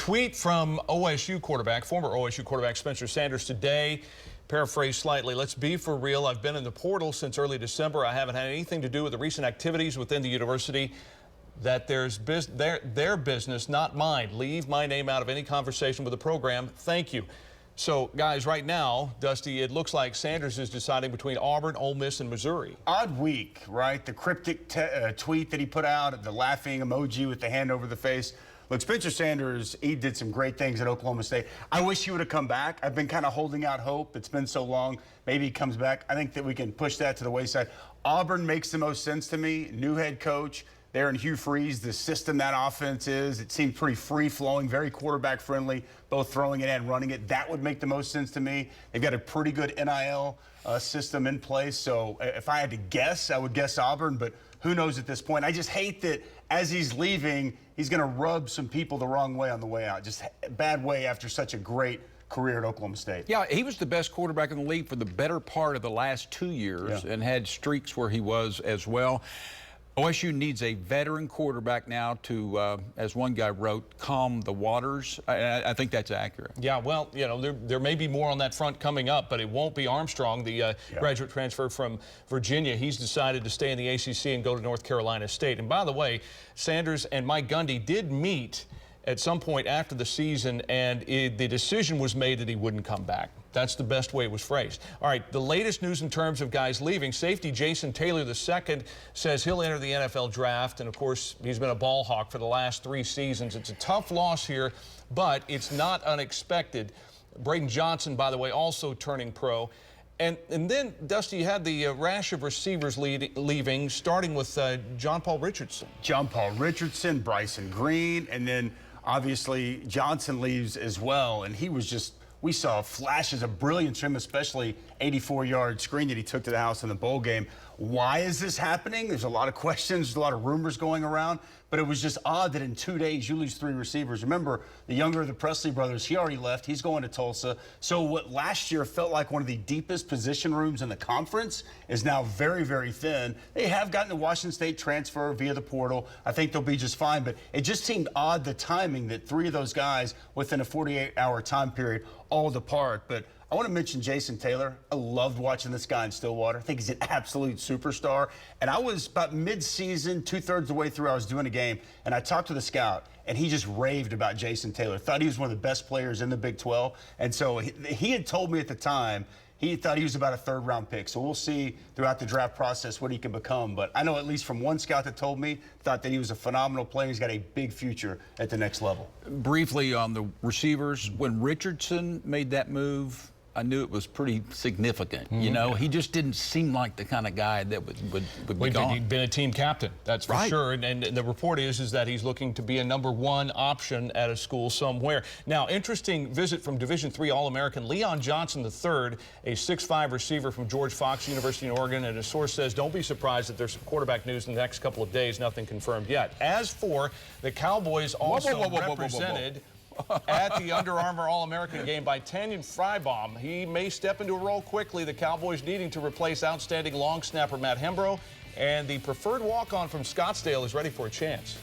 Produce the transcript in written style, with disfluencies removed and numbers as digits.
Tweet from OSU quarterback, former OSU quarterback Spencer Sanders today. Paraphrase slightly, let's be for real. I've been in the portal since early December. I haven't had anything to do with the recent activities within the university. That there's their business, not mine. Leave my name out of any conversation with the program. Thank you. So, guys, right now, Dusty, it looks like Sanders is deciding between Auburn, Ole Miss, and Missouri. Odd week, right? The cryptic tweet that he put out, the laughing emoji with the hand over the face. Look, Spencer Sanders, he did some great things at Oklahoma State. I wish he would have come back. I've been kind of holding out hope. It's been so long. Maybe he comes back. I think that we can push that to the wayside. Auburn makes the most sense to me. New head coach. There in Hugh Freeze, the system that offense is, it seemed pretty free-flowing, very quarterback-friendly, both throwing it and running it. That would make the most sense to me. They've got a pretty good NIL system in place. So if I had to guess, I would guess Auburn, but who knows at this point. I just hate that as he's leaving, he's going to rub some people the wrong way on the way out. Just a bad way after such a great career at Oklahoma State. Yeah, he was the best quarterback in the league for the better part of the last 2 years and had streaks where he was as well. OSU needs a veteran quarterback now to, as one guy wrote, calm the waters. I think that's accurate. Yeah, well, you know, there may be more on that front coming up, but it won't be Armstrong, the graduate transfer from Virginia. He's decided to stay in the ACC and go to North Carolina State. And by the way, Sanders and Mike Gundy did meet at some point after the season, and the decision was made that he wouldn't come back. That's the best way it was phrased. All right, the latest news in terms of guys leaving. Safety Jason Taylor II says he'll enter the NFL draft, and of course, he's been a ball hawk for the last 3 seasons. It's a tough loss here, but it's not unexpected. Braden Johnson, by the way, also turning pro. And then, Dusty, you had the rash of receivers leaving, starting with John Paul Richardson. John Paul Richardson, Bryson Green, and then obviously Johnson leaves as well. And he was just, we saw flashes of brilliance from him, especially 84-yard screen that he took to the house in the bowl game. Why is this happening? There's a lot of questions, there's a lot of rumors going around, but it was just odd that in 2 days you lose 3 receivers. Remember, the younger of the Presley brothers, he already left. He's going to Tulsa. So what last year felt like one of the deepest position rooms in the conference is now very, very thin. They have gotten the Washington State transfer via the portal. I think they'll be just fine, but it just seemed odd, the timing, that 3 of those guys within a 48-hour time period all depart. But I want to mention Jason Taylor. I loved watching this guy in Stillwater. I think he's an absolute superstar. And I was about mid-season, 2/3 of the way through, I was doing a game, and I talked to the scout, and he just raved about Jason Taylor. Thought he was one of the best players in the Big 12. And so he had told me at the time he thought he was about a 3rd-round pick. So we'll see throughout the draft process what he can become. But I know at least from one scout that told me, thought that he was a phenomenal player. He's got a big future at the next level. Briefly on the receivers, when Richardson made that move, I knew it was pretty significant. You know, he just didn't seem like the kind of guy that would be gone. He'd been a team captain, that's for sure. And the report is that he's looking to be a #1 option at a school somewhere. Now, interesting visit from Division III All-American Leon Johnson III, a 6'5" receiver from George Fox University in Oregon. And a source says, don't be surprised that there's some quarterback news in the next couple of days. Nothing confirmed yet. As for the Cowboys, also represented at the Under Armour All-American game by Tanyan Frybaum. He may step into a role quickly. The Cowboys needing to replace outstanding long snapper Matt Hembrow, and the preferred walk-on from Scottsdale is ready for a chance.